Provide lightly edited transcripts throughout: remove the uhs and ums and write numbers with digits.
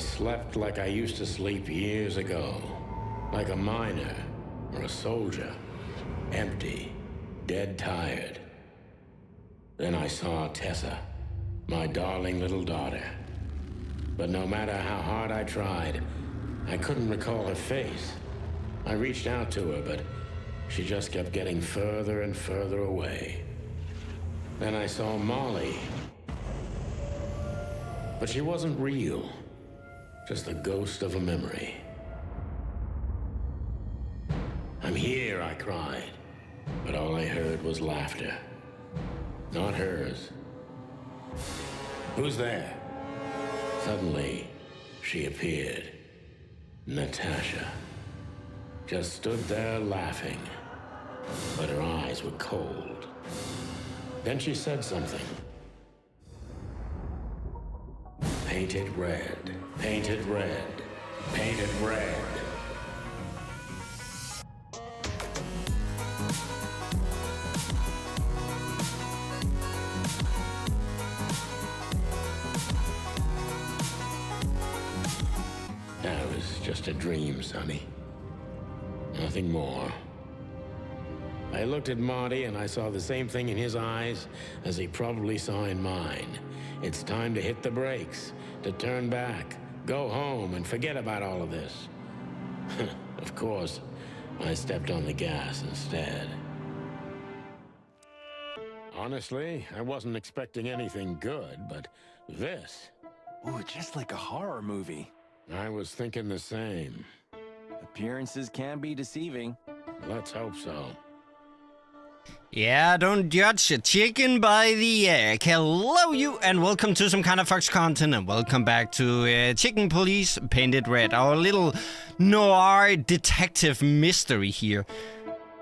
slept like I used to sleep years ago. Like a miner or a soldier. Empty, dead tired. Then I saw Tessa, my darling little daughter. But no matter how hard I tried, I couldn't recall her face. I reached out to her, but she just kept getting further and further away. Then I saw Molly. But she wasn't real. Just the ghost of a memory. "I'm here," I cried. But all I heard was laughter. Not hers. "Who's there?" Suddenly, she appeared. Natasha. Just stood there laughing. But her eyes were cold. Then she said something. "Painted red, painted red, painted red." That was just a dream, Sonny. Nothing more. I looked at Marty and I saw the same thing in his eyes as he probably saw in mine. It's time to hit the brakes, to turn back, go home and forget about all of this. Of course, I stepped on the gas instead. Honestly, I wasn't expecting anything good, but this... Ooh, just like a horror movie. I was thinking the same. Appearances can be deceiving. Let's hope so. Yeah, don't judge a chicken by the egg. Hello, you, and welcome to some kind of Fox content, and welcome back to Chicken Police Painted Red, our little noir detective mystery here.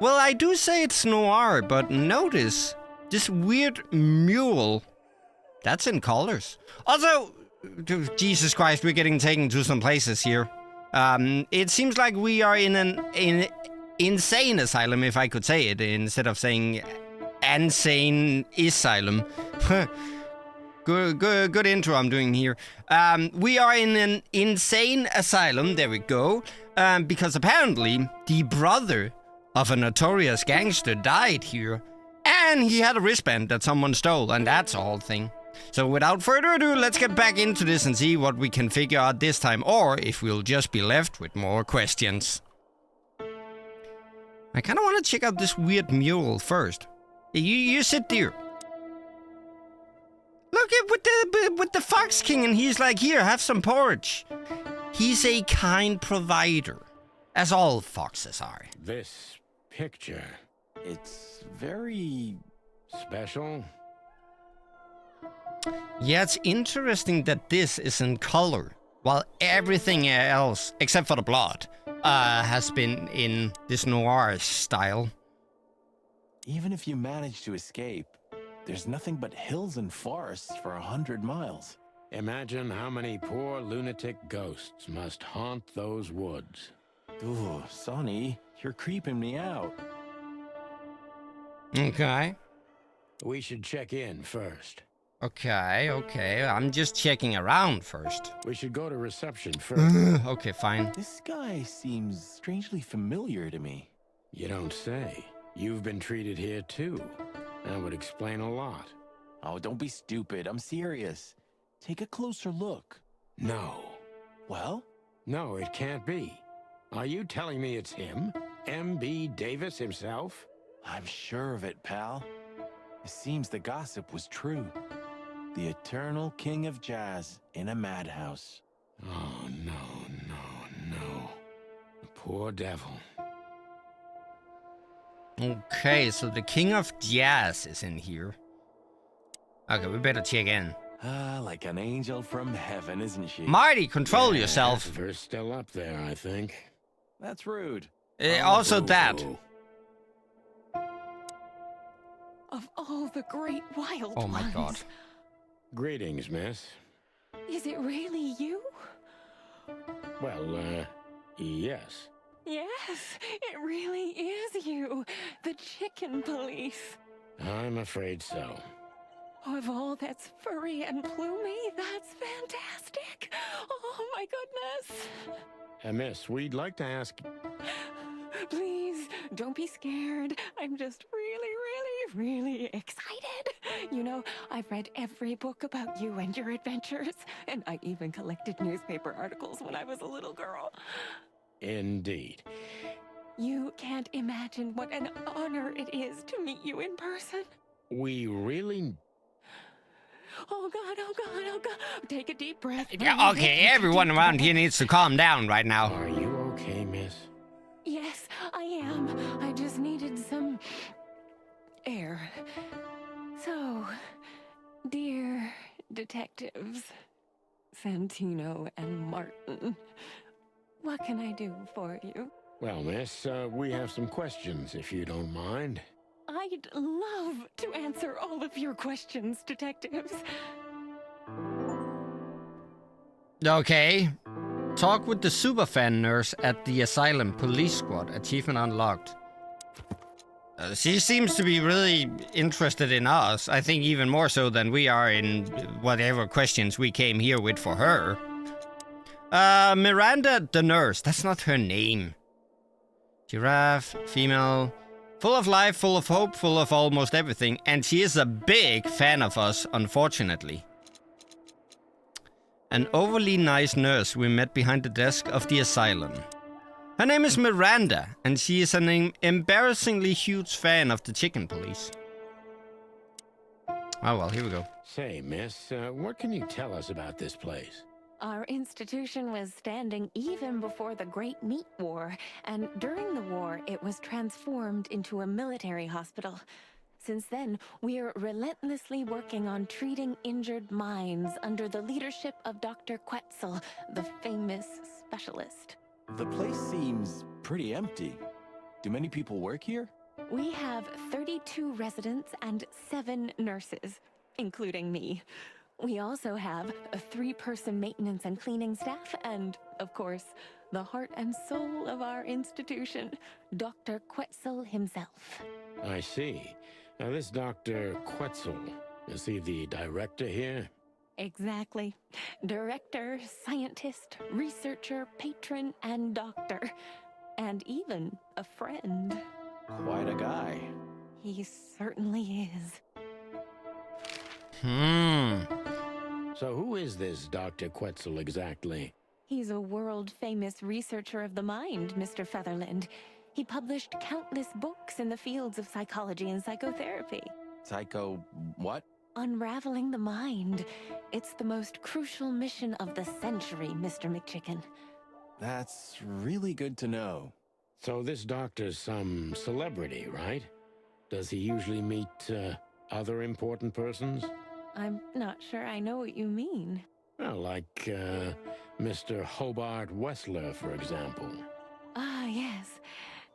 Well, I do say it's noir, but notice this weird mule. That's in colors. Also, Jesus Christ, we're getting taken to some places here. It seems like we are in an insane asylum, if I could say it, instead of saying insane asylum. Good intro I'm doing here. We are in an insane asylum, there we go, because apparently the brother of a notorious gangster died here, and he had a wristband that someone stole, and that's the whole thing. So without further ado, let's get back into this and see what we can figure out this time, or if we'll just be left with more questions. I kind of want to check out this weird mule first. You sit there. Look at with the Fox King, and he's like, "Here, have some porridge." He's a kind provider, as all foxes are. This picture... It's very... special? Yeah, it's interesting that this is in color, while everything else, except for the blood, has been in this noir style. Even if you manage to escape, there's nothing but hills and forests for 100 miles. Imagine how many poor lunatic ghosts must haunt those woods. Ooh, Sonny, you're creeping me out. Okay. We should check in first. Okay, I'm just checking around first. We should go to reception first. Okay, fine. This guy seems strangely familiar to me. You don't say. You've been treated here too. That would explain a lot. Oh, don't be stupid. I'm serious. Take a closer look. No. Well? No, it can't be. Are you telling me it's him? M.B. Davis himself? I'm sure of it, pal. It seems the gossip was true. The eternal king of jazz in a madhouse. Oh, no. The poor devil. Okay, so the king of jazz is in here. Okay, we better check in. Ah, like an angel from heaven, isn't she? Marty, control yourself. We're still up there, I think. That's rude. Also that. Of all the great wild Oh my ones. God. Greetings, miss. Is it really you? Well, yes. Yes, it really is you. The chicken police. I'm afraid so. Of all that's furry and plumey, that's fantastic. Oh my goodness. Miss, we'd like to ask... Please, don't be scared. I'm just really excited. You know, I've read every book about you and your adventures, and I even collected newspaper articles when I was a little girl. Indeed. You can't imagine what an honor it is to meet you in person. We really... Oh God, oh God, oh God. Take a deep breath. Yeah, okay, everyone around here needs to calm down right now. Are you okay, miss? Yes, I am. I just needed some air. So, dear detectives, Santino and Martin, what can I do for you? Well, miss, we have some questions, if you don't mind. I'd love to answer all of your questions, detectives. Okay. Talk with the superfan nurse at the asylum police squad. Achievement unlocked. She seems to be really interested in us. I think even more so than we are in whatever questions we came here with for her. Miranda the nurse. That's not her name. Giraffe, female, full of life, full of hope, full of almost everything. And she is a big fan of us, unfortunately. An overly nice nurse we met behind the desk of the asylum. Her name is Miranda, and she is an embarrassingly huge fan of the chicken police. Oh well, here we go. Say, miss, what can you tell us about this place? Our institution was standing even before the Great Meat War, and during the war, it was transformed into a military hospital. Since then, we're relentlessly working on treating injured minds under the leadership of Dr. Quetzal, the famous specialist. The place seems pretty empty. Do many people work here? We have 32 residents and 7 nurses, including me. We also have a 3-person maintenance and cleaning staff, and, of course, the heart and soul of our institution, Dr. Quetzal himself. I see. Now, this Dr. Quetzal, is he the director here? Exactly. Director, scientist, researcher, patron, and doctor. And even a friend. Quite a guy. He certainly is. So who is this Dr. Quetzal exactly? He's a world-famous researcher of the mind, Mr. Featherland. He published countless books in the fields of psychology and psychotherapy. Psycho... what? Unraveling the mind. It's the most crucial mission of the century, Mr. McChicken. That's really good to know. So this doctor's some celebrity, right? Does he usually meet, other important persons? I'm not sure I know what you mean. Well, like, Mr. Hobart Wessler, for example. Ah, yes.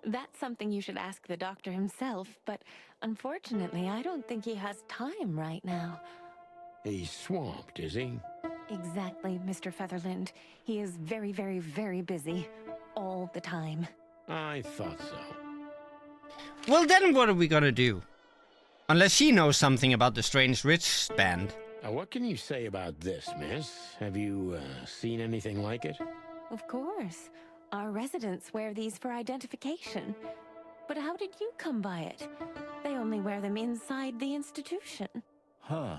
That's something you should ask the doctor himself, but unfortunately, I don't think he has time right now. He's swamped, is he? Exactly, Mr. Featherland. He is very busy. All the time. I thought so. Well, then what are we gonna do? Unless she knows something about the strange wristband. What can you say about this, miss? Have you, seen anything like it? Of course. Our residents wear these for identification. But how did you come by it? They only wear them inside the institution. Huh.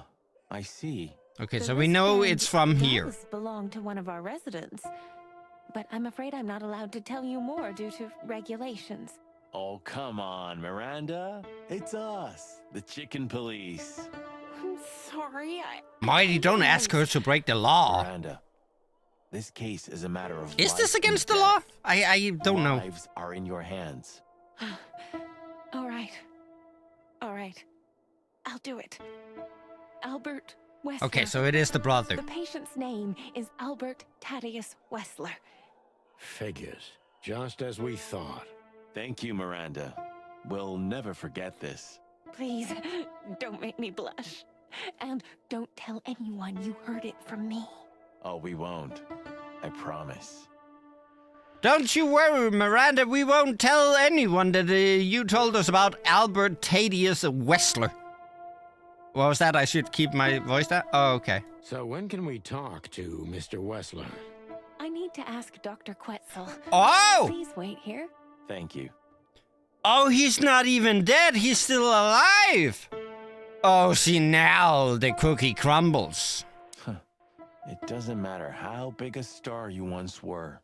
I see. Okay, The so we know wristband it's from here. does belong to one of our residents. But I'm afraid I'm not allowed to tell you more due to regulations. Oh, come on, Miranda. It's us, the chicken police. I'm sorry, Mighty, don't ask her to break the law. Miranda, this case is a matter of Is this life and against the law? death. I don't know. Lives are in your hands. All right. I'll do it. Albert Wessler. Okay, so it is the brother. The patient's name is Albert Thaddeus Wessler. Figures. Just as we thought. Thank you, Miranda. We'll never forget this. Please, don't make me blush. And don't tell anyone you heard it from me. Oh, we won't. I promise. Don't you worry, Miranda. We won't tell anyone that you told us about Albert Thaddeus Wessler. What was that? I should keep my voice down? Oh, okay. So when can we talk to Mr. Wessler? I need to ask Dr. Quetzal. Oh! Please wait here. Thank you. Oh, he's not even dead. He's still alive. Oh, see, now the cookie crumbles. It doesn't matter how big a star you once were.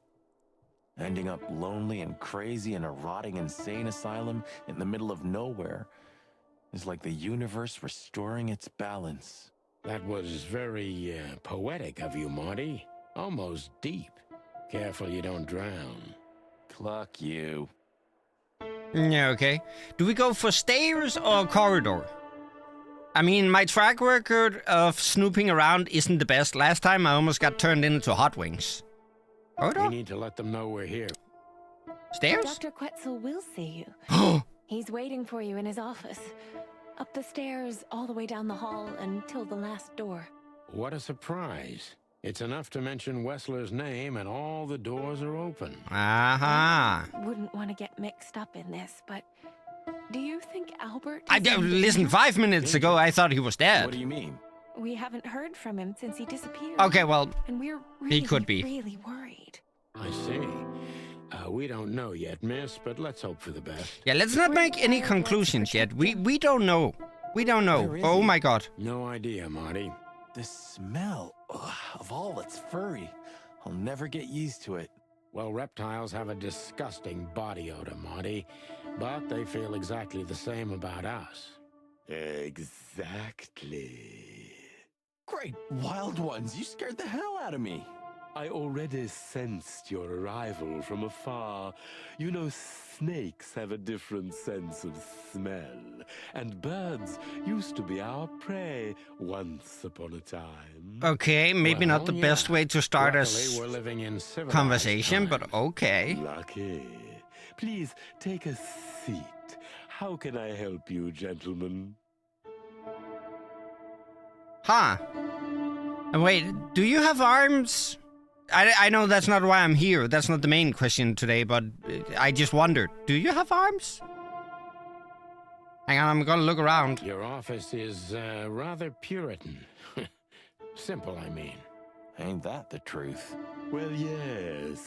Ending up lonely and crazy in a rotting insane asylum in the middle of nowhere is like the universe restoring its balance. That was very poetic of you, Marty. Almost deep. Careful you don't drown. Cluck you. Yeah, okay. Do we go for stairs or corridor? I mean, my track record of snooping around isn't the best. Last time I almost got turned into hot wings. Corridor? We need to let them know we're here. Stairs? Dr. Quetzal will see you. He's waiting for you in his office. Up the stairs, all the way down the hall, until the last door. What a surprise. It's enough to mention Wessler's name and all the doors are open. Aha. Wouldn't want to get mixed up in this, but do you think Albert... Listen, 5 minutes ago I thought he was dead. What do you mean? We haven't heard from him since he disappeared. Okay, well, And we're really, could be. really worried. I see. We don't know yet, miss, but let's hope for the best. yeah, let's not make any conclusions yet. We don't know. We don't know. Where is Oh he? my god. No idea, Marty. The smell of all that's furry. I'll never get used to it. Well, reptiles have a disgusting body odor, Marty, but they feel exactly the same about us. Exactly. Great wild ones, you scared the hell out of me. I already sensed your arrival from afar. You know, snakes have a different sense of smell, and birds used to be our prey once upon a time. Okay, maybe not the best way to start a Luckily, we're living in civilized conversation, times. but okay. Lucky. Please take a seat. How can I help you, gentlemen? Huh. And wait, do you have arms? I know that's not why I'm here. That's not the main question today, but I just wondered. Do you have arms? Hang on, I'm gonna look around. Your office is rather Puritan. Simple, I mean. Ain't that the truth? Well, yes.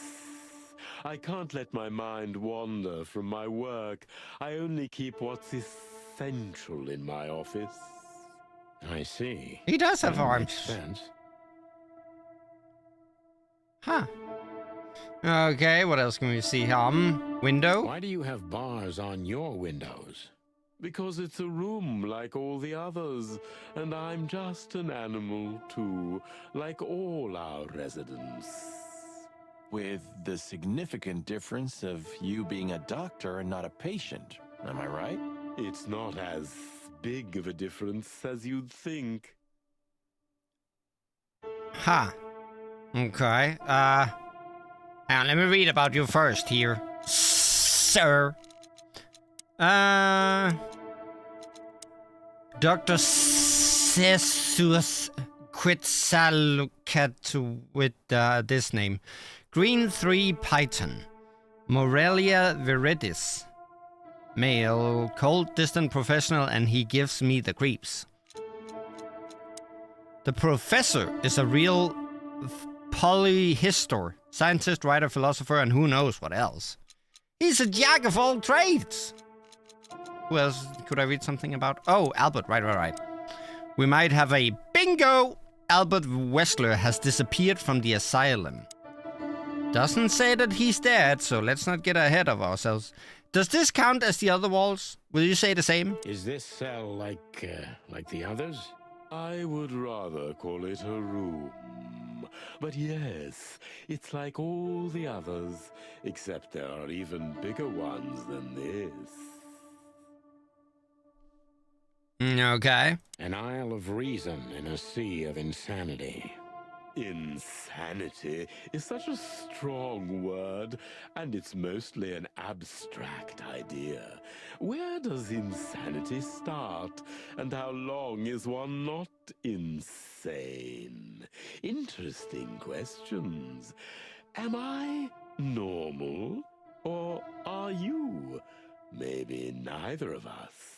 I can't let my mind wander from my work. I only keep what's essential in my office. I see. He does have Well, arms. makes sense. Huh. Okay, what else can we see? Window? Why do you have bars on your windows? Because it's a room like all the others, and I'm just an animal too, like all our residents. With the significant difference of you being a doctor and not a patient. Am I right? It's not as big of a difference as you'd think. Huh. Okay, hang on, let me read about you first here, sir. Dr. Sessus Quetzalcoatl with this name. Green 3 Python. Morelia viridis. Male, cold, distant professional, and he gives me the creeps. The professor is a real polyhistor, scientist, writer, philosopher, and who knows what else. He's a jack of all trades. Who else could I read something about? Oh, Albert, right. We might have a bingo! Albert Wessler has disappeared from the asylum. Doesn't say that he's dead, so let's not get ahead of ourselves. Does this count as the other walls? Will you say the same? Is this cell like the others? I would rather call it a room. But yes, it's like all the others, except there are even bigger ones than this. Okay. An isle of reason in a sea of insanity. Insanity is such a strong word, and it's mostly an abstract idea. Where does insanity start, and how long is one not insane? Interesting questions. Am I normal, or are you? Maybe neither of us.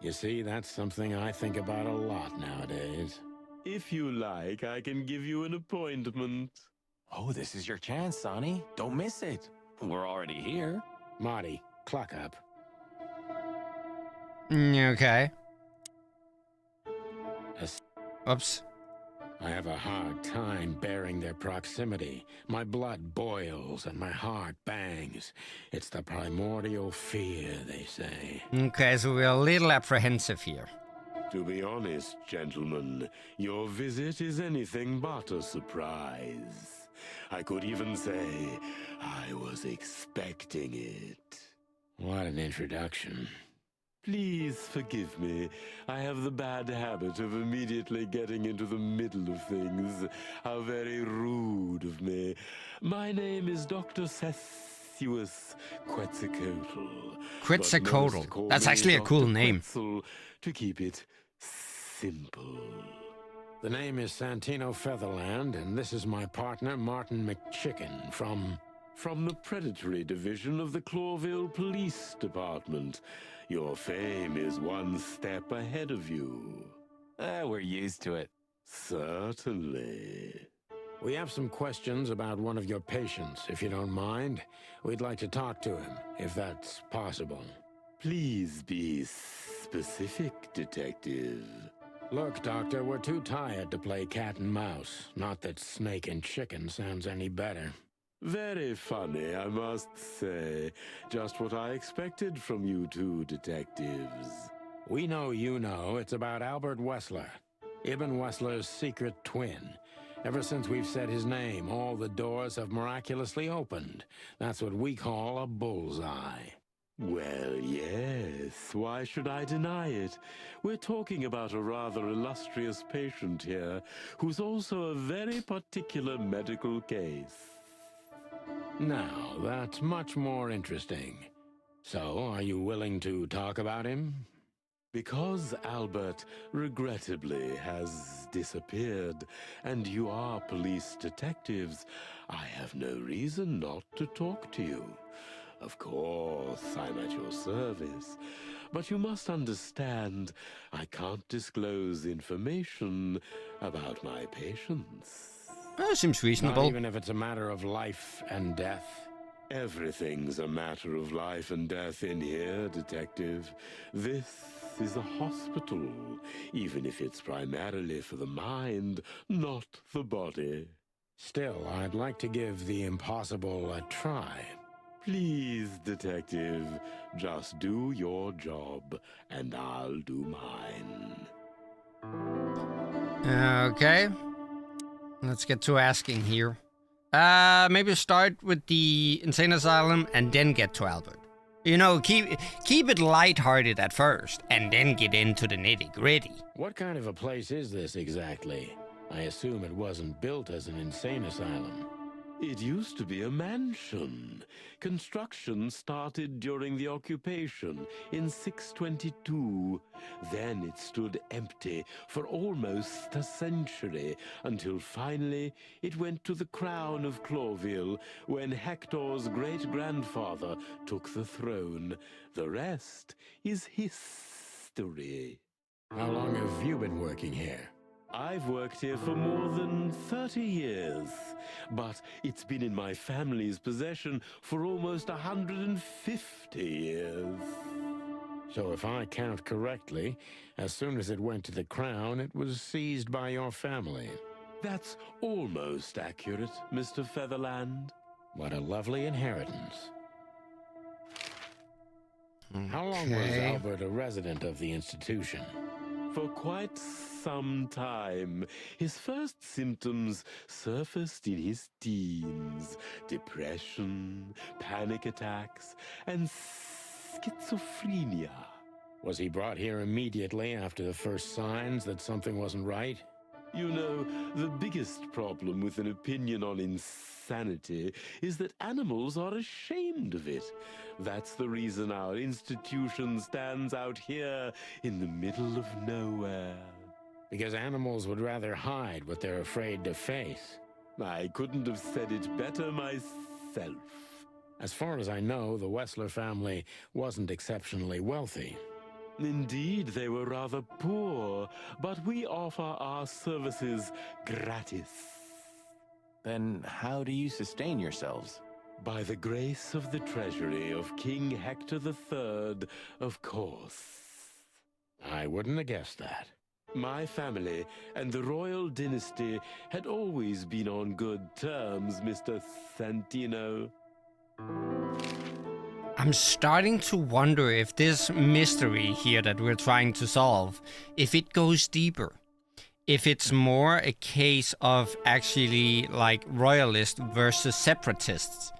You see, that's something I think about a lot nowadays. If you like, I can give you an appointment. Oh, this is your chance, Sonny. Don't miss it. We're already here. Marty, clock up. Okay. As- Oops. I have a hard time bearing their proximity. My blood boils and my heart bangs. It's the primordial fear, they say. Okay, so we're a little apprehensive here. To be honest, gentlemen, your visit is anything but a surprise. I could even say I was expecting it. What an introduction. Please forgive me. I have the bad habit of immediately getting into the middle of things. How very rude of me. My name is Dr. Sessuous Quetzalcoatl. Quetzalcoatl. That's actually a cool name. Quetzal, to keep it simple. The name is Santino Featherland, and this is my partner, Martin McChicken, From the Predatory Division of the Clawville Police Department. Your fame is one step ahead of you. We're used to it. Certainly. We have some questions about one of your patients, if you don't mind. We'd like to talk to him, if that's possible. Please be specific, Detective. Look, Doctor, we're too tired to play cat and mouse. Not that snake and chicken sounds any better. Very funny, I must say. Just what I expected from you two detectives. We know you know it's about Albert Wessler, Ibn Wessler's secret twin. Ever since we've said his name, all the doors have miraculously opened. That's what we call a bullseye. Well, yes. Why should I deny it? We're talking about a rather illustrious patient here, who's also a very particular medical case. Now, that's much more interesting. So, are you willing to talk about him? Because Albert, regrettably, has disappeared, and you are police detectives, I have no reason not to talk to you. Of course, I'm at your service, but you must understand, I can't disclose information about my patients. That seems reasonable. Not even if it's a matter of life and death. Everything's a matter of life and death in here, Detective. This is a hospital, even if it's primarily for the mind, not the body. Still, I'd like to give the impossible a try. Please, Detective, just do your job, and I'll do mine. Okay. Let's get to asking here. Maybe start with the insane asylum and then get to Albert. You know, keep it lighthearted at first, and then get into the nitty-gritty. What kind of a place is this exactly? I assume it wasn't built as an insane asylum. It used to be a mansion. Construction started during the occupation in 622. Then it stood empty for almost a century, until finally it went to the crown of Clawville when Hector's great-grandfather took the throne. The rest is history. How long have you been working here? I've worked here for more than 30 years, but it's been in my family's possession for almost 150 years. So if I count correctly, as soon as it went to the crown, it was seized by your family. That's almost accurate, Mr. Featherland. What a lovely inheritance. How long was Okay. Albert a resident of the institution? For quite some time, his first symptoms surfaced in his teens. Depression, panic attacks, and schizophrenia. Was he brought here immediately after the first signs that something wasn't right? You know, the biggest problem with an opinion on insanity is that animals are ashamed of it. That's the reason our institution stands out here in the middle of nowhere. Because animals would rather hide what they're afraid to face. I couldn't have said it better myself. As far as I know, the Wessler family wasn't exceptionally wealthy. Indeed, they were rather poor, but we offer our services gratis. Then how do you sustain yourselves? By the grace of the treasury of King Hector III, of course. I wouldn't have guessed that. My family and the royal dynasty had always been on good terms, Mr. Santino. I'm starting to wonder if this mystery here that we're trying to solve, if it goes deeper. If it's more a case of actually like royalists versus separatists.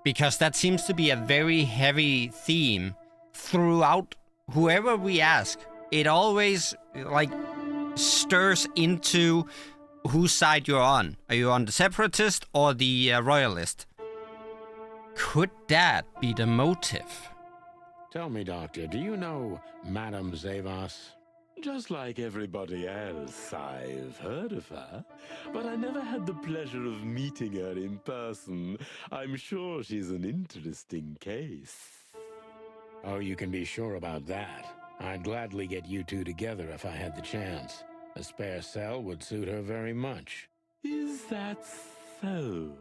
Because that seems to be a very heavy theme throughout whoever we ask. It always like stirs into whose side you're on. Are you on the separatist or the royalist? Could that be the motive? Tell me, Doctor, do you know Madame Zavas? Just like everybody else, I've heard of her, but I never had the pleasure of meeting her in person. I'm sure she's an interesting case. Oh, you can be sure about that. I'd gladly get you two together if I had the chance. A spare cell would suit her very much. Is that so?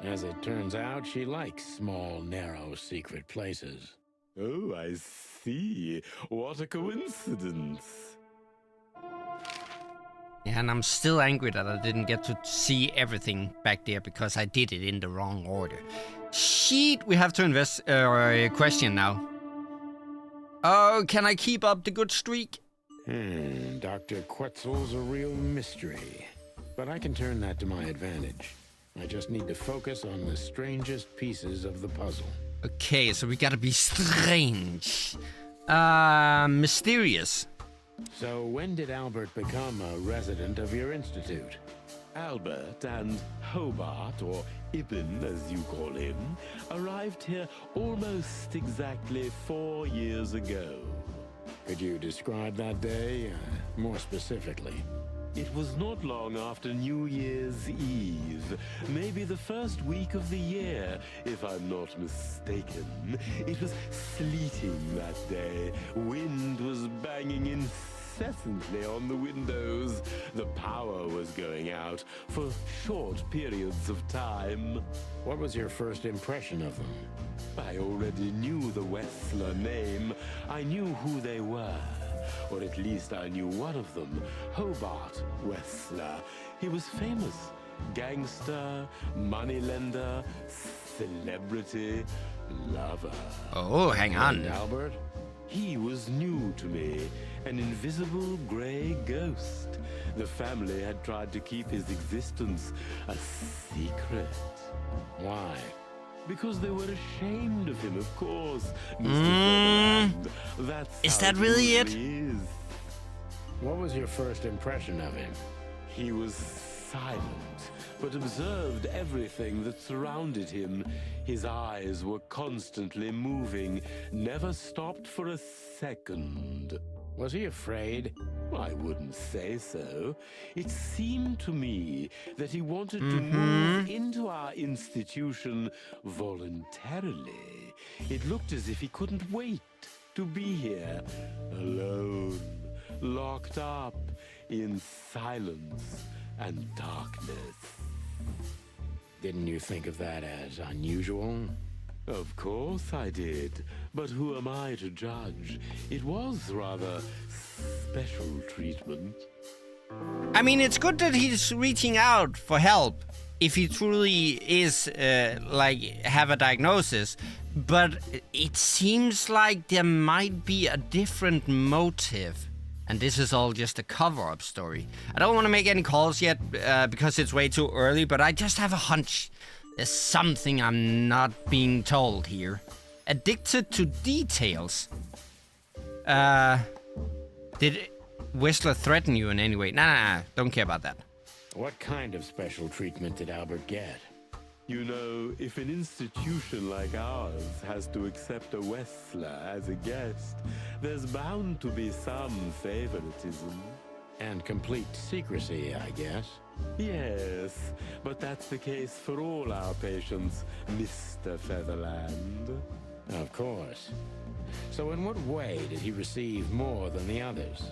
As it turns out, she likes small, narrow, secret places. Oh, I see. What a coincidence. Yeah, and I'm still angry that I didn't get to see everything back there because I did it in the wrong order. Shit, we have to question now. Oh, can I keep up the good streak? Dr. Quetzal's a real mystery. But I can turn that to my advantage. I just need to focus on the strangest pieces of the puzzle. Okay, so we gotta be strange. Mysterious. So when did Albert become a resident of your institute? Albert and Hobart, or Ibn as you call him, arrived here almost exactly 4 years ago. Could you describe that day more specifically? It was not long after New Year's Eve, maybe the first week of the year, if I'm not mistaken. It was sleeting that day. Wind was banging incessantly on the windows. The power was going out for short periods of time. What was your first impression of them? I already knew the Wessler name. I knew who they were. Or at least I knew one of them, Hobart Wessler. He was famous. Gangster, moneylender, celebrity, lover. Oh, hang on. And Albert? He was new to me, an invisible gray ghost. The family had tried to keep his existence a secret. Why? Because they were ashamed of him, of course, Mr. Ferdinand. That's Is how that really it? is. What was your first impression of him? He was silent, but observed everything that surrounded him. His eyes were constantly moving, never stopped for a second. Was he afraid? I wouldn't say so. It seemed to me that he wanted to move into our institution voluntarily. It looked as if he couldn't wait to be here, alone, locked up in silence and darkness. Didn't you think of that as unusual? Of course I did, but who am I to judge? It was rather special treatment. I mean, it's good that he's reaching out for help if he truly is, have a diagnosis. But it seems like there might be a different motive. And this is all just a cover-up story. I don't want to make any calls yet because it's way too early, but I just have a hunch. There's something I'm not being told here. Addicted to details. Did Whistler threaten you in any way? Nah, don't care about that. What kind of special treatment did Albert get? You know, if an institution like ours has to accept a Wessler as a guest, there's bound to be some favoritism. And complete secrecy, I guess. Yes, but that's the case for all our patients, Mr. Featherland. Of course. So in what way did he receive more than the others?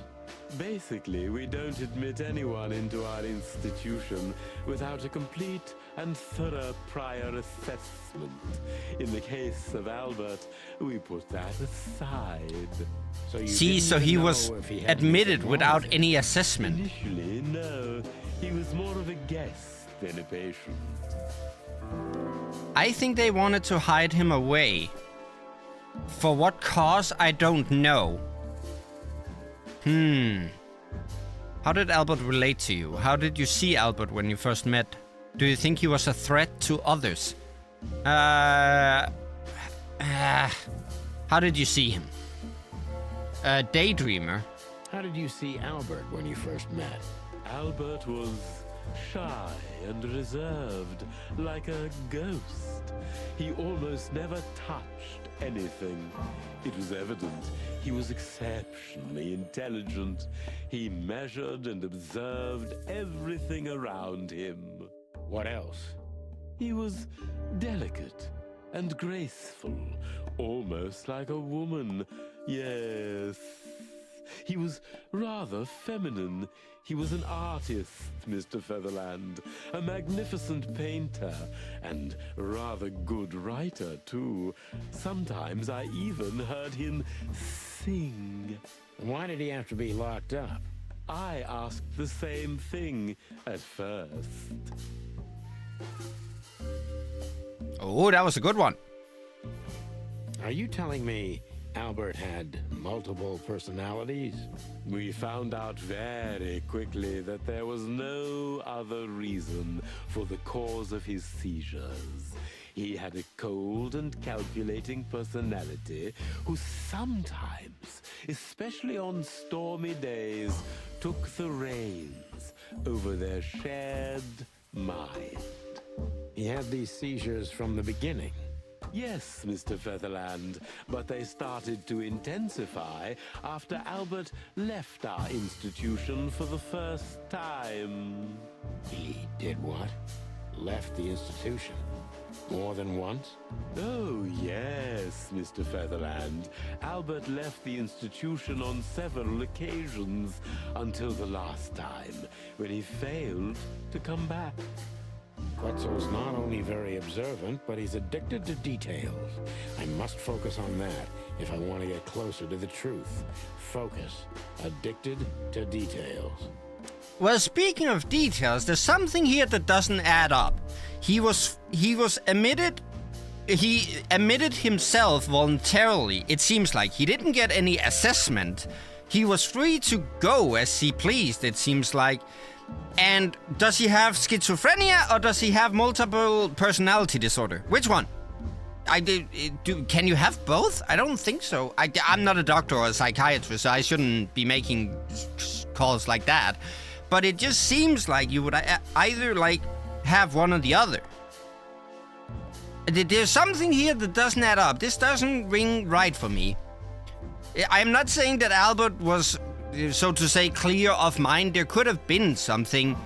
Basically, we don't admit anyone into our institution without a complete and thorough prior assessment. In the case of Albert, we put that aside. So you See, didn't so even he know was if he had admitted anything wrong without with him? any assessment. Initially, no. He was more of a guest than a patient. I think they wanted to hide him away. For what cause, I don't know. How did Albert relate to you? How did you see Albert when you first met? Do you think he was a threat to others? How did you see him? A daydreamer? How did you see Albert when you first met? Albert was shy and reserved, like a ghost. He almost never touched anything. It was evident he was exceptionally intelligent. He measured and observed everything around him. What else? He was delicate and graceful, almost like a woman. Yes. He was rather feminine. He was an artist, Mr. Featherland, a magnificent painter, and rather good writer, too. Sometimes I even heard him sing. Why did he have to be locked up? I asked the same thing at first. Oh, that was a good one. Are you telling me Albert had multiple personalities? We found out very quickly that there was no other reason for the cause of his seizures. He had a cold and calculating personality who sometimes, especially on stormy days, took the reins over their shared mind. He had these seizures from the beginning. Yes, Mr. Featherland, but they started to intensify after Albert left our institution for the first time. He did what? Left the institution? More than once? Oh, yes, Mr. Featherland. Albert left the institution on several occasions until the last time, when he failed to come back. Quetzal's not only very observant, but he's addicted to details. I must focus on that if I want to get closer to the truth. Focus. Addicted to details. Well, speaking of details, there's something here that doesn't add up. He admitted himself voluntarily. It seems like he didn't get any assessment. He was free to go as he pleased, it seems like. And does he have schizophrenia or does he have multiple personality disorder? Which one? Can you have both? I don't think so. I'm not a doctor or a psychiatrist, so I shouldn't be making calls like that. But it just seems like you would either have one or the other. There's something here that doesn't add up. This doesn't ring right for me. I'm not saying that Albert was, so to say, clear of mind. There could have been something,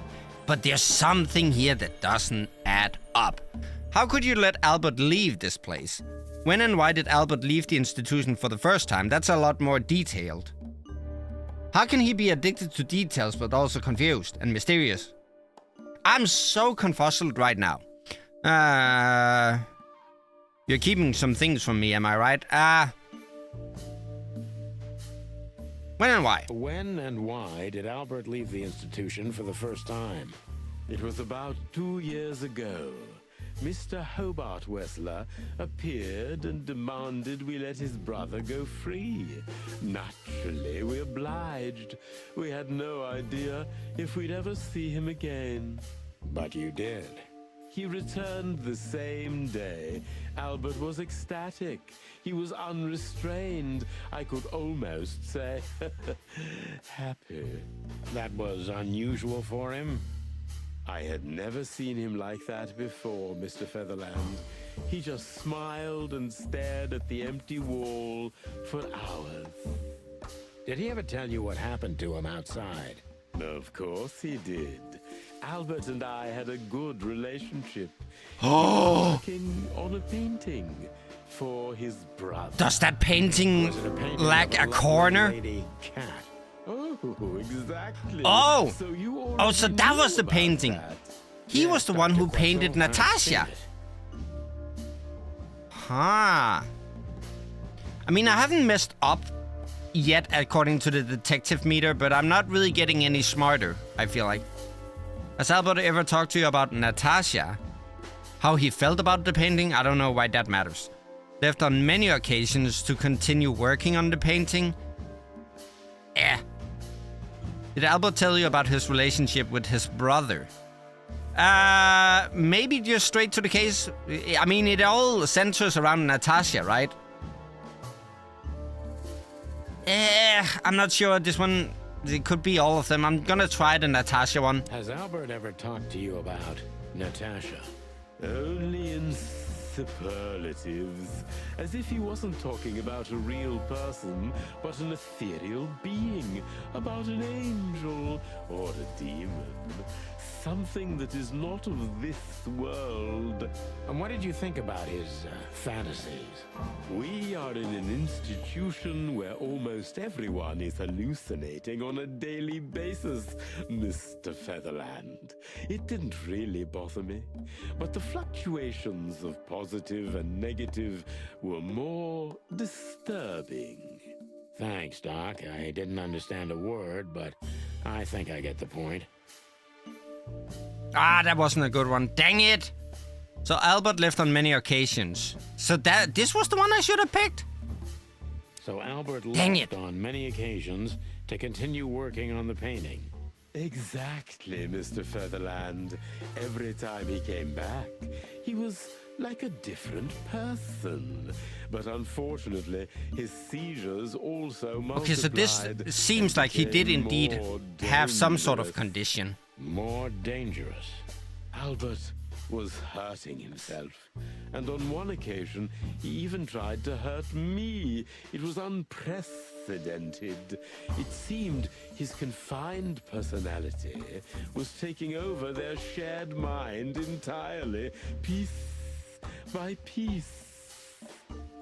but there's something here that doesn't add up. How could you let Albert leave this place? When and why did Albert leave the institution for the first time? That's a lot more detailed. How can he be addicted to details but also confused and mysterious? I'm so confuzzled right now. You're keeping some things from me, am I right? When and why? When and why did Albert leave the institution for the first time? It was about 2 years ago. Mr. Hobart Wessler appeared and demanded we let his brother go free. Naturally, we obliged. We had no idea if we'd ever see him again. But you did. He returned the same day. Albert was ecstatic. He was unrestrained. I could almost say happy. That was unusual for him? I had never seen him like that before, Mr. Featherland. He just smiled and stared at the empty wall for hours. Did he ever tell you what happened to him outside? Of course he did. Albert and I had a good relationship. Oh! Working on a painting. for his brother. Does that painting Was it a painting lack of a lovely corner? lady cat? Oh, exactly. Oh! So you Oh, so already that knew was the about painting. that. He was the one Dr. who painted Quetzal, I've seen Natasha. it. Huh. I mean, I haven't messed up yet according to the detective meter, but I'm not really getting any smarter, I feel like. Has Albert ever talked to you about Natasha? How he felt about the painting? I don't know why that matters. Left on many occasions to continue working on the painting? Did Albert tell you about his relationship with his brother? Maybe just straight to the case. I mean, it all centers around Natasha, right? I'm not sure. This one, it could be all of them. I'm gonna try the Natasha one. Has Albert ever talked to you about Natasha? Only in superlatives, as if he wasn't talking about a real person, but an ethereal being, about an angel or a demon, something that is not of this world. And what did you think about his fantasies? We are in an institution where almost everyone is hallucinating on a daily basis, Mr. Featherland. It didn't really bother me, but the fluctuations of positive and negative were more disturbing. Thanks, Doc. I didn't understand a word, but I think I get the point. Ah, that wasn't a good one. Dang it! So Albert left on many occasions. So this was the one I should have picked? So Albert Dang left it. on many occasions to continue working on the painting. Exactly, Mr. Featherland. Every time he came back, he was like a different person. But unfortunately, his seizures also multiplied. Okay, so this seems like he did became indeed more have some sort of dangerous. condition. More dangerous. Albert was hurting himself, and on one occasion he even tried to hurt me. It was unprecedented. It seemed his confined personality was taking over their shared mind entirely, piece by piece.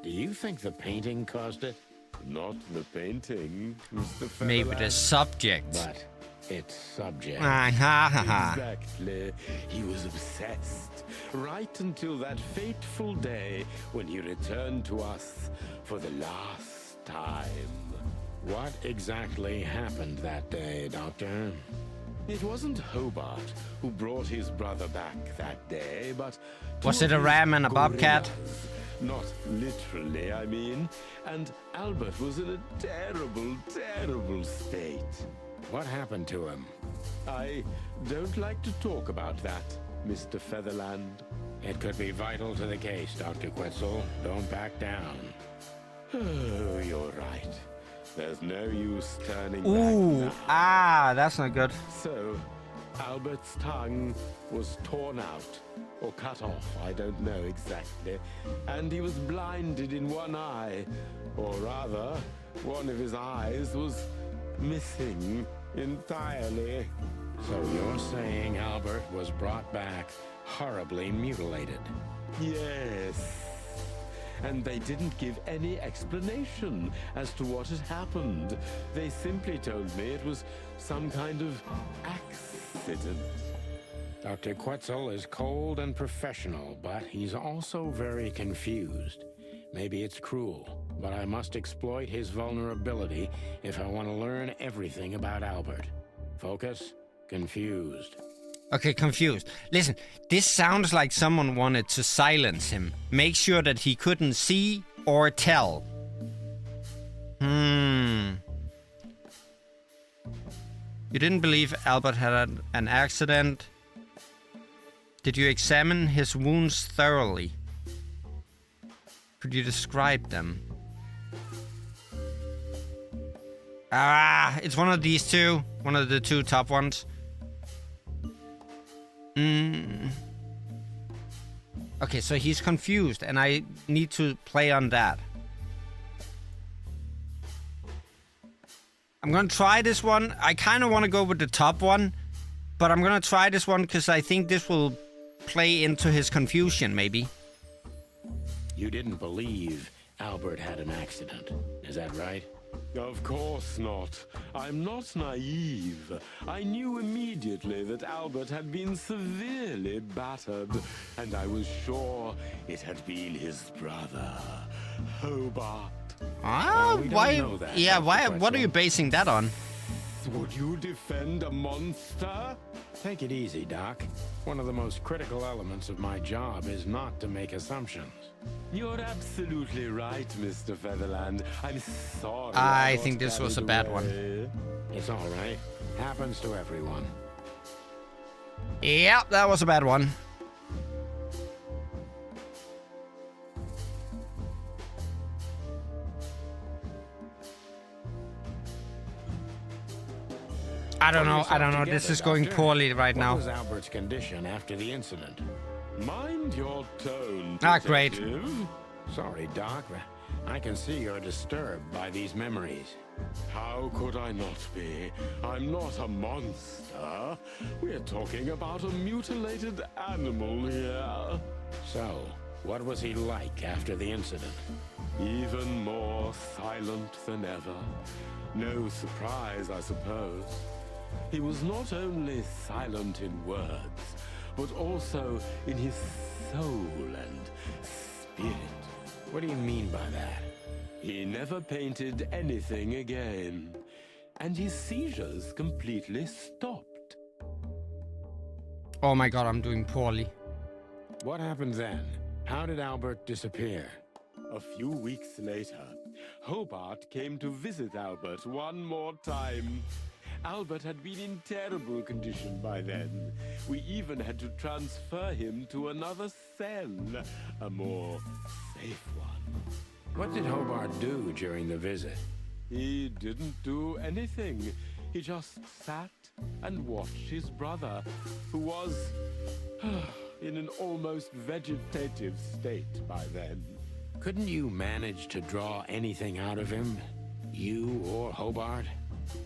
Do you think the painting caused it? Not the painting, Mr. Maybe the Featherland. subject. But its subject. Ah, ha, ha, ha. Exactly. He was obsessed. Right until that fateful day when he returned to us for the last time. What exactly happened that day, Doctor? It wasn't Hobart who brought his brother back that day, but... Was two it a of his ram and a bobcat? gorillas. Not literally, I mean. And Albert was in a terrible, terrible state. What happened to him? I don't like to talk about that, Mr. Featherland. It could be vital to the case, Dr. Quetzal. Don't back down. Oh, you're right. There's no use turning Ooh, back now. ah, that's not good. So, Albert's tongue was torn out, or cut off, I don't know exactly, and he was blinded in one eye, or rather, one of his eyes was missing entirely. So you're saying Albert was brought back horribly mutilated? Yes. And they didn't give any explanation as to what had happened. They simply told me it was some kind of accident. Dr. Quetzal is cold and professional, but he's also very confused. Maybe it's cruel, but I must exploit his vulnerability if I want to learn everything about Albert. Focus, confused. Okay, confused. Listen, this sounds like someone wanted to silence him. Make sure that he couldn't see or tell. You didn't believe Albert had an accident. Did you examine his wounds thoroughly? Could you describe them? Ah, it's one of these two. One of the two top ones. Okay, so he's confused, and I need to play on that. I'm gonna try this one. I kind of want to go with the top one, but I'm gonna try this one because I think this will play into his confusion, maybe. You didn't believe Albert had an accident. Is that right? Of course not. I'm not naive. I knew immediately that Albert had been severely battered, and I was sure it had been his brother, Hobart. Ah, we don't why? know that, Yeah, Dr. why? What are Pretzel. you basing that on? Would you defend a monster? Take it easy, Doc. One of the most critical elements of my job is not to make assumptions. You're absolutely right, Mr. Featherland. I'm sorry. I got think this was a carried bad one. away. It's all right. Happens to everyone. Yeah, that was a bad one. I don't know. I don't know. This is going poorly right What now. was Albert's condition after the incident? Mind your tone, Ah, great. detective. Sorry, Doc. I can see you're disturbed by these memories. How could I not be? I'm not a monster. We're talking about a mutilated animal here. So, what was he like after the incident? Even more silent than ever. No surprise, I suppose. He was not only silent in words, but also in his soul and spirit. What do you mean by that? He never painted anything again, and his seizures completely stopped. Oh my god, I'm doing poorly. What happened then? How did Albert disappear? A few weeks later, Hobart came to visit Albert one more time. Albert had been in terrible condition by then. We even had to transfer him to another cell, a more safe one. What did Hobart do during the visit? He didn't do anything. He just sat and watched his brother, who was in an almost vegetative state by then. Couldn't you manage to draw anything out of him? You or Hobart?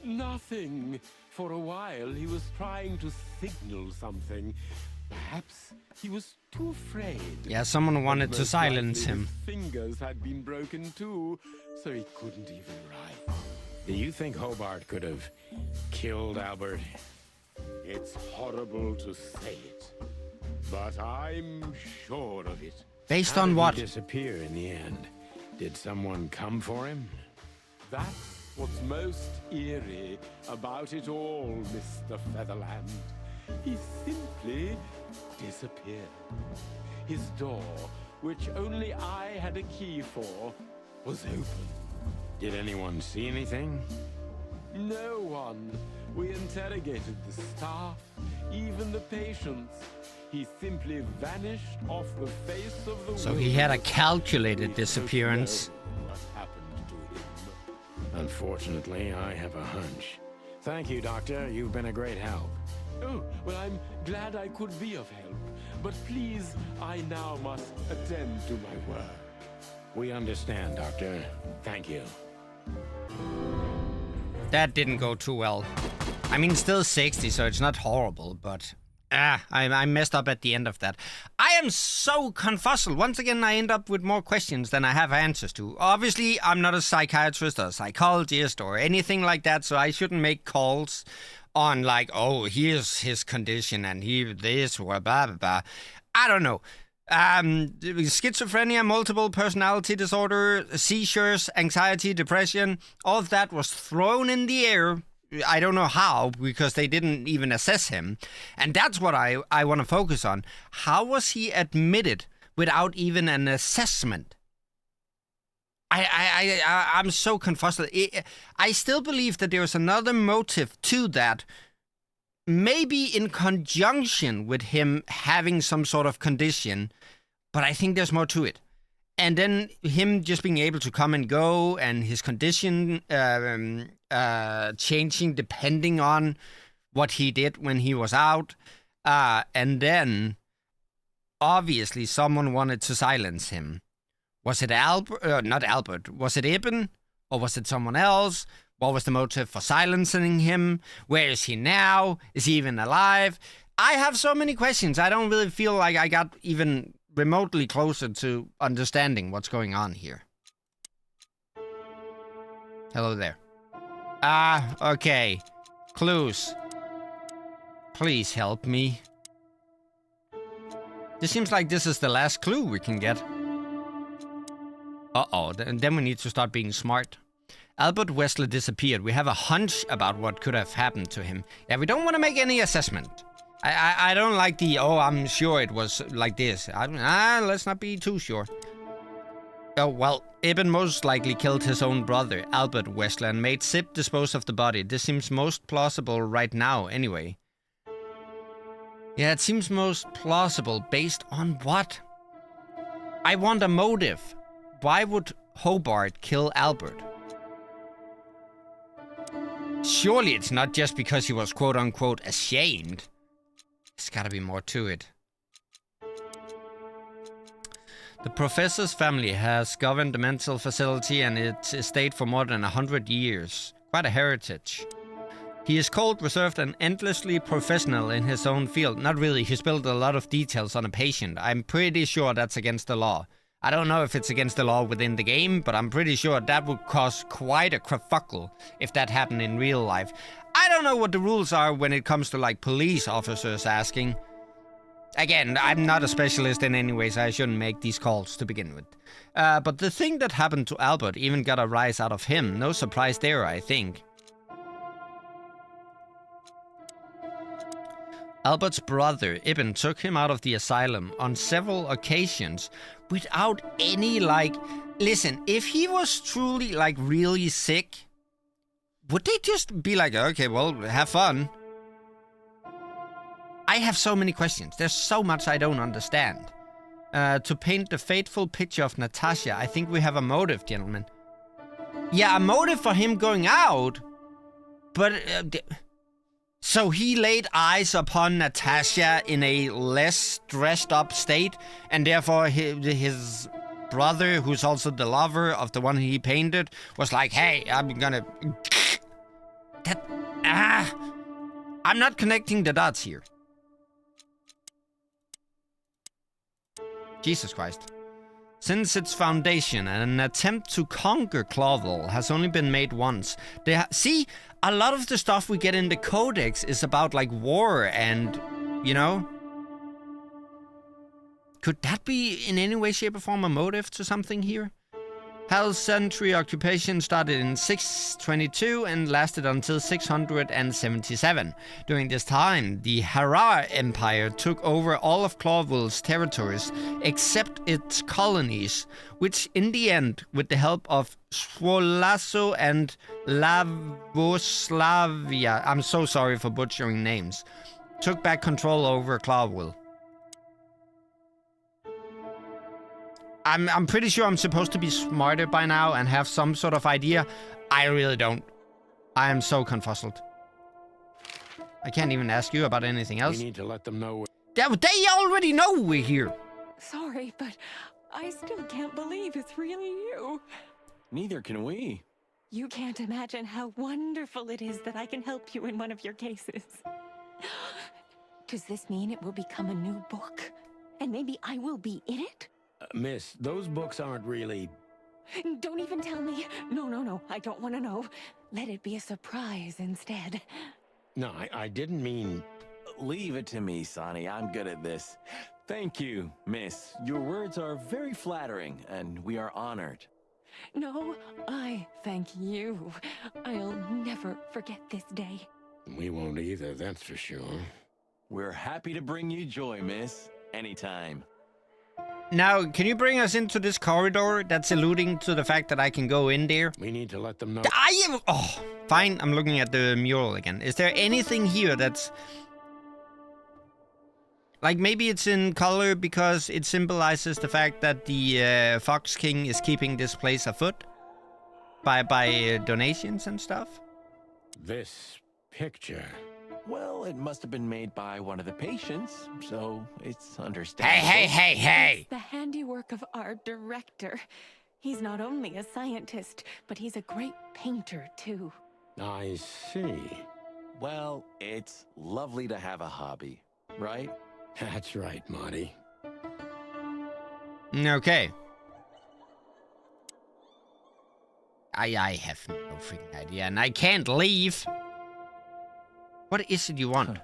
Nothing. For a while, he was trying to signal something. Perhaps he was too afraid. Yeah, someone wanted to Most silence likely him. His fingers had been broken too, so he couldn't even write. Do you think Hobart could have killed Albert? It's horrible to say it, but I'm sure of it. Based How on did what? he disappear in the end? Did someone come for him? That's what's most eerie about it all, Mr. Featherland. He simply disappeared. His door, which only I had a key for, was open. Did anyone see anything? No one. We interrogated the staff, even the patients. He simply vanished off the face of the So he had a wilderness. calculated We don't disappearance. know what happened to him. Unfortunately, I have a hunch. Thank you, Doctor. You've been a great help. Oh, well, I'm glad I could be of help. But please, I now must attend to my work. We understand, Doctor. Thank you. That didn't go too well. I mean, still 60, so it's not horrible, but... I messed up at the end of that. I am so confuzzled. Once again, I end up with more questions than I have answers to. Obviously, I'm not a psychiatrist or a psychologist or anything like that, so I shouldn't make calls on like, oh, here's his condition and he this or blah, blah, blah. I don't know. Schizophrenia, multiple personality disorder, seizures, anxiety, depression, all of that was thrown in the air. I don't know how, because they didn't even assess him. And that's what I want to focus on. How was he admitted without even an assessment? I'm so confused. I still believe that there's another motive to that. Maybe in conjunction with him having some sort of condition, but I think there's more to it. And then him just being able to come and go, and his condition changing depending on what he did when he was out. And then, obviously, someone wanted to silence him. Was it Albert? Not Albert. Was it Ibn? Or was it someone else? What was the motive for silencing him? Where is he now? Is he even alive? I have so many questions. I don't really feel like I got even remotely closer to understanding what's going on here. Hello there. Okay. Clues. Please help me. This seems like this is the last clue we can get. Uh-oh, then we need to start being smart. Albert Wesley disappeared. We have a hunch about what could have happened to him. Yeah, we don't want to make any assessment. I don't like the, oh, I'm sure it was like this. Let's not be too sure. Oh, well, Ibn most likely killed his own brother, Albert Wesley, and made Sip dispose of the body. This seems most plausible right now, anyway. Yeah, it seems most plausible based on what? I want a motive. Why would Hobart kill Albert? Surely it's not just because he was quote-unquote ashamed. There's gotta be more to it. The professor's family has governed the mental facility and its estate for more than 100 years. Quite a heritage. He is cold, reserved, and endlessly professional in his own field. Not really, he spilled a lot of details on a patient. I'm pretty sure that's against the law. I don't know if it's against the law within the game, but I'm pretty sure that would cause quite a kerfuffle if that happened in real life. I don't know what the rules are when it comes to like police officers asking. Again, I'm not a specialist in any way, so I shouldn't make these calls to begin with. But the thing that happened to Albert even got a rise out of him. No surprise there, I think. Albert's brother, Ibn, took him out of the asylum on several occasions without any, like... Listen, if he was truly, like, really sick, would they just be like, okay, well, have fun? I have so many questions. There's so much I don't understand. To paint the fateful picture of Natasha, I think we have a motive, gentlemen. Yeah, a motive for him going out, but... So he laid eyes upon Natasha in a less dressed up state, and therefore his brother, who's also the lover of the one he painted, was like, hey, I'm gonna... I'm not connecting the dots here. Jesus Christ. Since its foundation, an attempt to conquer Clawville has only been made once. See, a lot of the stuff we get in the Codex is about, like, war and, you know? Could that be in any way, shape, or form a motive to something here? Hal's century occupation started in 622 and lasted until 677. During this time, the Harar Empire took over all of Clawville's territories, except its colonies, which in the end, with the help of Swolasso and Lavoslavia, I'm so sorry for butchering names, took back control over Clawville. I'm pretty sure I'm supposed to be smarter by now and have some sort of idea. I really don't. I am so confuzzled. I can't even ask you about anything else. We need to let them know. They already know we're here. Sorry, but I still can't believe it's really you. Neither can we. You can't imagine how wonderful it is that I can help you in one of your cases. Does this mean it will become a new book? And maybe I will be in it? Miss, those books aren't really... Don't even tell me. No, I don't want to know. Let it be a surprise instead. No, I didn't mean... Leave it to me, Sonny. I'm good at this. Thank you, miss. Your words are very flattering, and we are honored. No, I thank you. I'll never forget this day. We won't either, that's for sure. We're happy to bring you joy, miss. Anytime. Now, can you bring us into this corridor that's alluding to the fact that I can go in there? We need to let them know. I am... Oh, fine. I'm looking at the mural again. Is there anything here that's... Like, maybe it's in color because it symbolizes the fact that the Fox King is keeping this place afoot? By donations and stuff? This picture... Well, it must have been made by one of the patients, so it's understandable. Hey! It's the handiwork of our director. He's not only a scientist, but he's a great painter, too. I see. Well, it's lovely to have a hobby, right? That's right, Marty. Okay. I have no freaking idea, and I can't leave. What is it you want?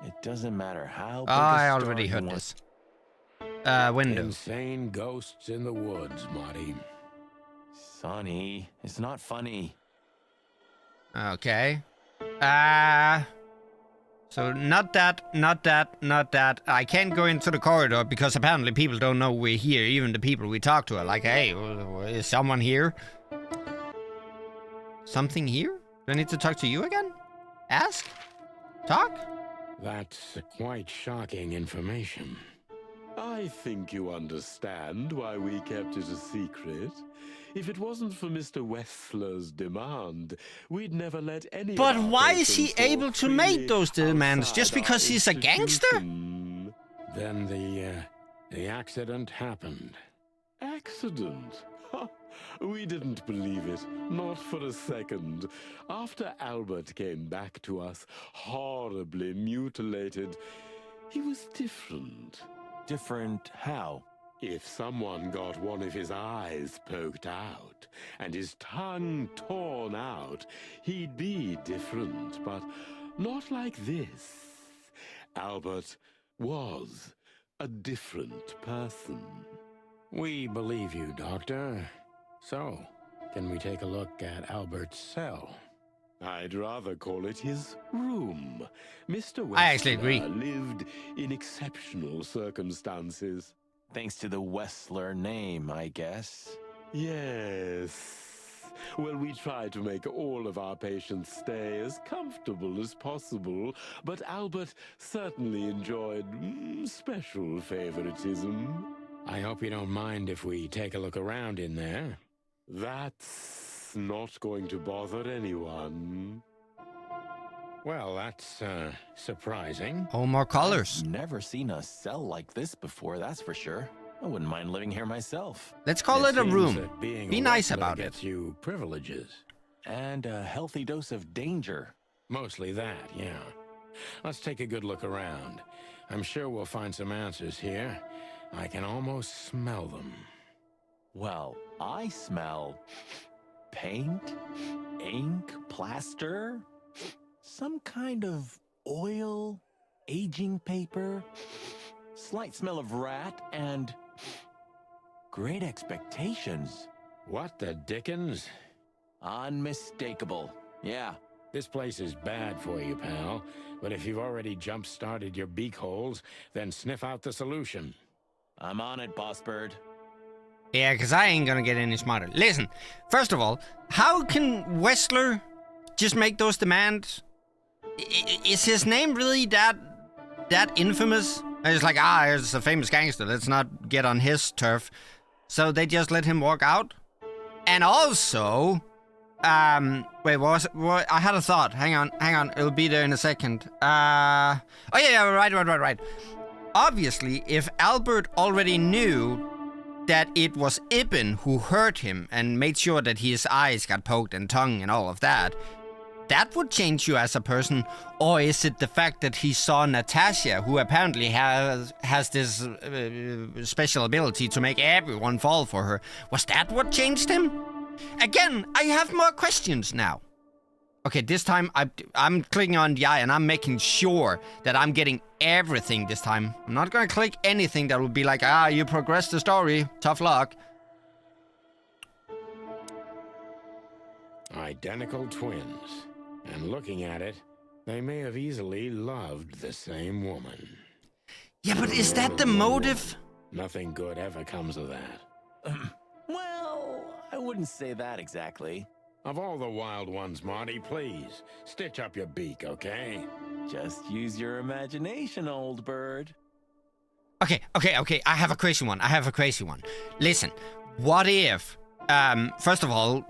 It doesn't matter how big I a star already you heard want. this. Window. Insane ghosts in the woods, Marty. Sonny, it's not funny. Okay. So not that, not that, not that. I can't go into the corridor because apparently people don't know we're here. Even the people we talk to are like, hey, is someone here? Something here? Do I need to talk to you again? Ask? Talk? That's quite shocking information. I think you understand why we kept it a secret. If it wasn't for Mr. Wessler's demand, we'd never let any But of our why is he patients able walk to make freely those demands? Just outside because our he's a gangster? institution. Then the accident happened. Accident? Ha! We didn't believe it, not for a second. After Albert came back to us, horribly mutilated, he was different. Different how? If someone got one of his eyes poked out and his tongue torn out, he'd be different, but not like this. Albert was a different person. We believe you, Doctor. So, can we take a look at Albert's cell? I'd rather call it his room. Mr. Wessler I actually agree. lived in exceptional circumstances. Thanks to the Wessler name, I guess. Yes. Well, we try to make all of our patients stay as comfortable as possible, but Albert certainly enjoyed special favoritism. I hope you don't mind if we take a look around in there. That's not going to bother anyone. Well, that's, surprising. Oh, more colors. Never seen a cell like this before, that's for sure. I wouldn't mind living here myself. Let's call it a seems room. that being Be a nice Wessler about it. gets you privileges. And a healthy dose of danger. Mostly that, yeah. Let's take a good look around. I'm sure we'll find some answers here. I can almost smell them. Well, I smell paint, ink, plaster, some kind of oil, aging paper, slight smell of rat, and great expectations. What the dickens? Unmistakable. Yeah. This place is bad for you, pal. But if you've already jump-started your beak holes, then sniff out the solution. I'm on it, Boss Bird. Yeah, because I ain't gonna get any smarter. Listen, first of all, how can Wessler just make those demands? Is his name really that infamous? And it's like, he's a famous gangster. Let's not get on his turf. So they just let him walk out? And also, wait, what? I had a thought. Hang on. It'll be there in a second. Right. Obviously, if Albert already knew that it was Ibn who hurt him and made sure that his eyes got poked and tongue and all of that, that would change you as a person. Or is it the fact that he saw Natasha, who apparently has this special ability to make everyone fall for her? Was that what changed him? Again, I have more questions now. Okay, this time I'm clicking on the eye and I'm making sure that I'm getting everything this time. I'm not gonna click anything that will be like, you progressed the story. Tough luck. Identical twins. And looking at it, they may have easily loved the same woman. Yeah, but is that the motive? Nothing good ever comes of that. Well, I wouldn't say that exactly. Of all the wild ones, Marty, please, stitch up your beak, okay? Just use your imagination, old bird. Okay. I have a crazy one. Listen, what if, first of all,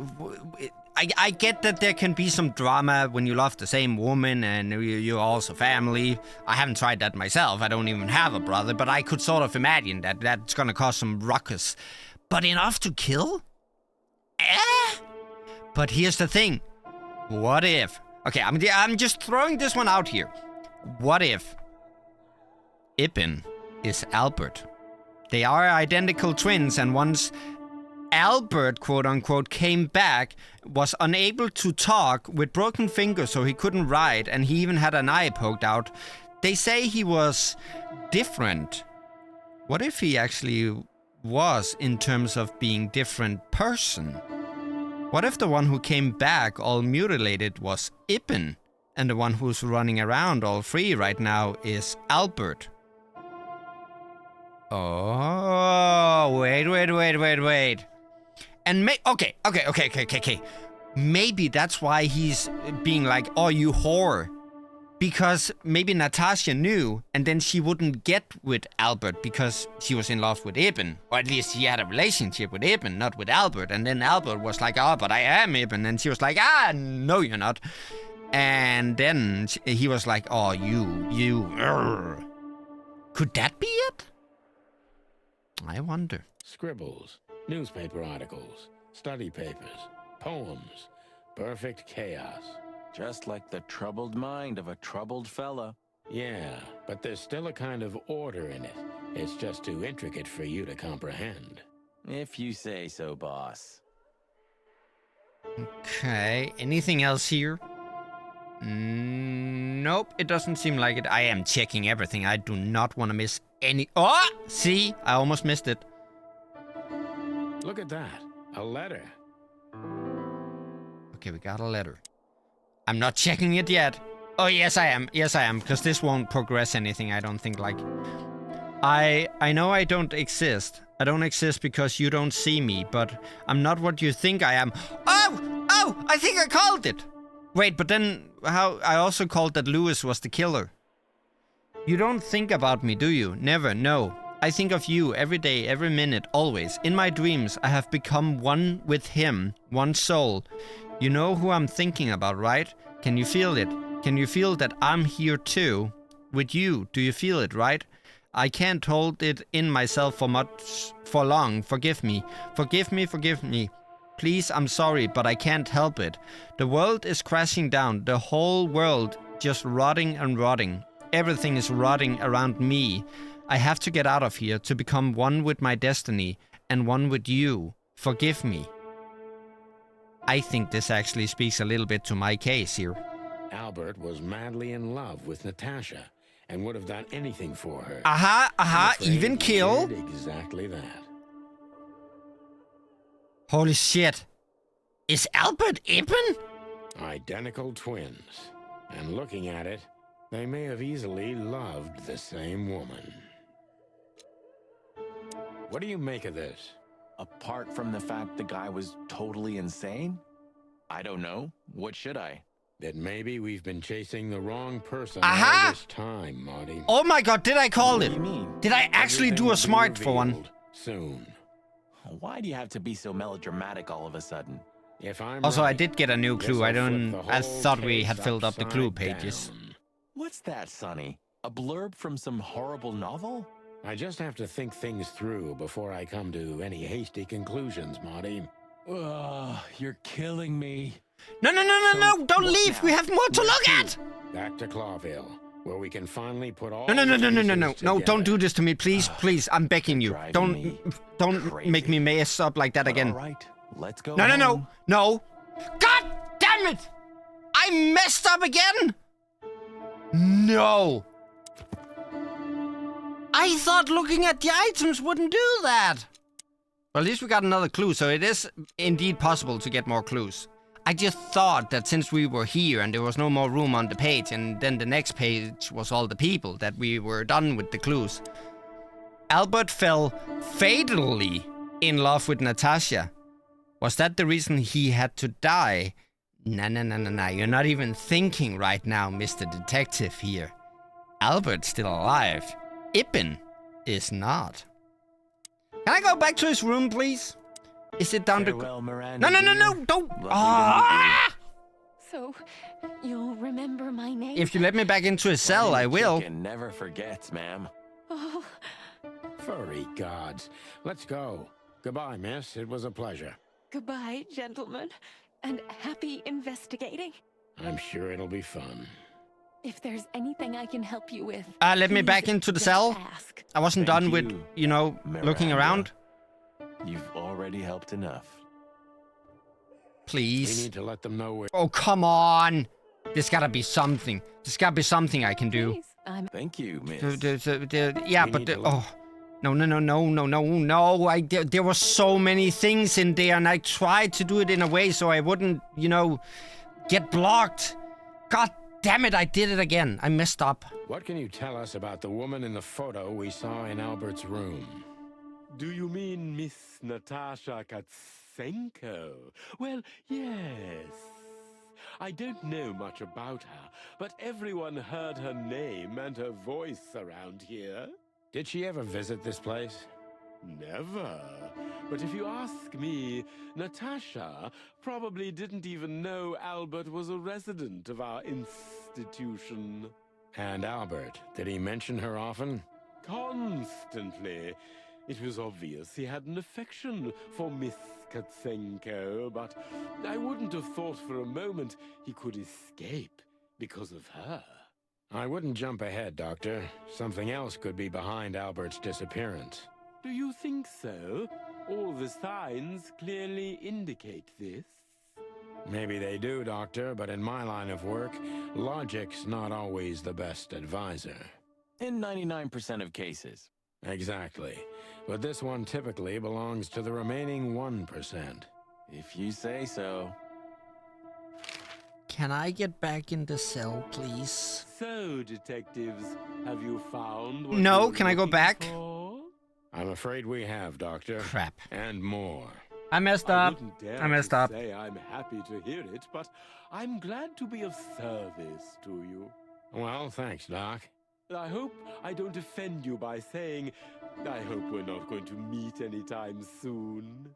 I get that there can be some drama when you love the same woman and you're also family. I haven't tried that myself. I don't even have a brother, but I could sort of imagine that that's gonna cause some ruckus. But enough to kill? But here's the thing. What if... Okay, I'm just throwing this one out here. What if Ibn is Albert They are identical twins, and once Albert, quote-unquote, came back, was unable to talk with broken fingers, so he couldn't write, and he even had an eye poked out. They say he was different. What if he actually was, in terms of being different person? What if the one who came back all mutilated was Ippen, and the one who's running around all free right now is Albert? Oh, wait. And okay. Maybe that's why he's being like, oh, you whore. Because maybe Natasha knew, and then she wouldn't get with Albert because she was in love with Ippen. Or at least she had a relationship with Ippen, not with Albert. And then Albert was like, oh, but I am Ippen. And she was like, no, you're not. And then he was like, oh, you. Could that be it? I wonder. Scribbles, newspaper articles, study papers, poems, perfect chaos. Just like the troubled mind of a troubled fella. Yeah, but there's still a kind of order in it. It's just too intricate for you to comprehend. If you say so, boss. Okay, anything else here? Nope, it doesn't seem like it. I am checking everything. I do not want to miss any... Oh! See? I almost missed it. Look at that. A letter. Okay, we got a letter. I'm not checking it yet. Oh, yes, I am. Yes, I am. Because this won't progress anything, I don't think. Like, I know I don't exist. I don't exist because you don't see me, but I'm not what you think I am. Oh! I think I called it. Wait, but then how? I also called that Lewis was the killer. You don't think about me, do you? Never, no. I think of you every day, every minute, always. In my dreams, I have become one with him, one soul. You know who I'm thinking about, right? Can you feel it? Can you feel that I'm here too? With you, do you feel it, right? I can't hold it in myself for long. Forgive me. Forgive me. Please, I'm sorry, but I can't help it. The world is crashing down. The whole world just rotting and rotting. Everything is rotting around me. I have to get out of here to become one with my destiny and one with you. Forgive me. I think this actually speaks a little bit to my case here. Albert was madly in love with Natasha and would have done anything for her. Even kill? Did exactly that. Holy shit. Is Albert Ippen? Identical twins. And looking at it, they may have easily loved the same woman. What do you make of this? Apart from the fact the guy was totally insane? I don't know. What should I? That maybe we've been chasing the wrong person all this time, Marty. Oh my god, did I call it? What do you mean? Did I actually do a smart for one? Soon. Why do you have to be so melodramatic all of a sudden? If I'm Also, I right, did get a new clue. I thought we had filled up the clue upside pages. down. What's that, Sonny? A blurb from some horrible novel? I just have to think things through before I come to any hasty conclusions, Marty. Ugh, you're killing me. No, don't leave. now? We have more to look at. Back to Clawville, where we can finally put all No, the pieces don't do together. this to me, please, please. I'm begging you. Driving me Don't crazy. make me mess up like that But again. All right, let's go. No. home. God damn it! I messed up again. No. I thought looking at the items wouldn't do that. Well, at least we got another clue, so it is indeed possible to get more clues. I just thought that since we were here and there was no more room on the page, and then the next page was all the people, that we were done with the clues. Albert fell fatally in love with Natasha. Was that the reason he had to die? No. You're not even thinking right now, Mr. Detective here. Albert's still alive. Ippen is not. Can I go back to his room, please? Is it down Farewell, to... Miranda, No, dear. don't. Lovely Ah! So, you'll remember my name? If you let me back into his cell, I will. Chicken never forgets, ma'am. Oh, Furry gods. Let's go. Goodbye, miss. It was a pleasure. goodbye, gentlemen. And happy investigating. I'm sure it'll be fun. If there's anything I can help you with, Let me please back into the just cell. ask. I wasn't Thank done with, you, looking Miranda. around. You've already helped enough. We Please. need to let them know we're... Oh, come on. There's gotta be something. There's gotta be something I can do. Please, I'm Thank you, miss. Yeah, We but need to let- no. There were so many things in there, and I tried to do it in a way so I wouldn't, get blocked. God damn it, I did it again. I messed up. What can you tell us about the woman in the photo we saw in Albert's room? Do you mean Miss Natasha Katsenko? Well, yes. I don't know much about her, but everyone heard her name and her voice around here. Did she ever visit this place? Never. But if you ask me, Natasha probably didn't even know Albert was a resident of our institution. And Albert, did he mention her often? Constantly. It was obvious he had an affection for Miss Katsenko, but I wouldn't have thought for a moment he could escape because of her. I wouldn't jump ahead, Doctor. Something else could be behind Albert's disappearance. Do you think so? All the signs clearly indicate this. Maybe they do, Doctor, but in my line of work, logic's not always the best advisor. In 99% of cases. Exactly. But this one typically belongs to the remaining 1%. If you say so. Can I get back in the cell, please? So, detectives, have you found what No, you were can I go looking back? for? I'm afraid we have, Doctor. Crap. And more. I messed I up. wouldn't dare I messed to up. say I'm happy to hear it, but I'm glad to be of service to you. Well, thanks, Doc. I hope I don't offend you by saying I hope we're not going to meet anytime soon.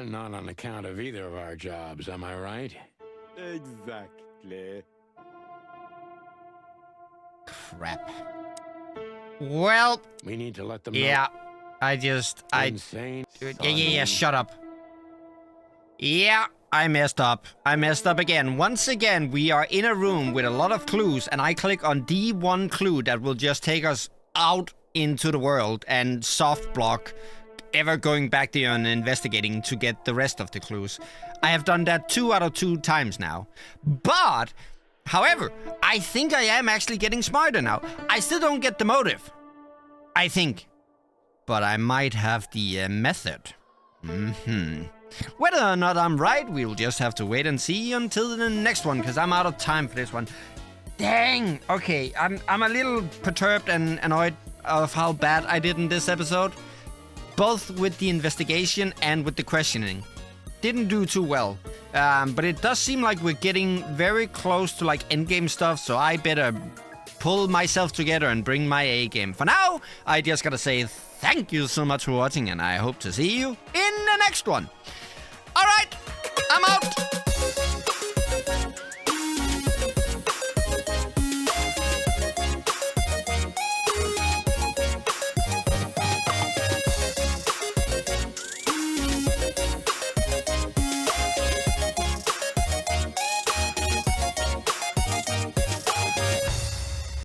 Not on account of either of our jobs, am I right? Exactly. Crap. Well, We need to let them know. yeah. Insane. Yeah, shut up. Yeah, I messed up. I messed up again. Once again, we are in a room with a lot of clues, and I click on the one clue that will just take us out into the world and soft block ever going back there and investigating to get the rest of the clues. I have done that 2 out of 2 times now. But, however, I think I am actually getting smarter now. I still don't get the motive. I think. But I might have the method. Whether or not I'm right, we'll just have to wait and see until the next one, because I'm out of time for this one. Dang! Okay, I'm a little perturbed and annoyed of how bad I did in this episode. Both with the investigation and with the questioning. Didn't do too well. But it does seem like we're getting very close to like endgame stuff, so I better pull myself together and bring my A game. For now, I just gotta say thank you so much for watching, and I hope to see you in the next one. Alright, I'm out!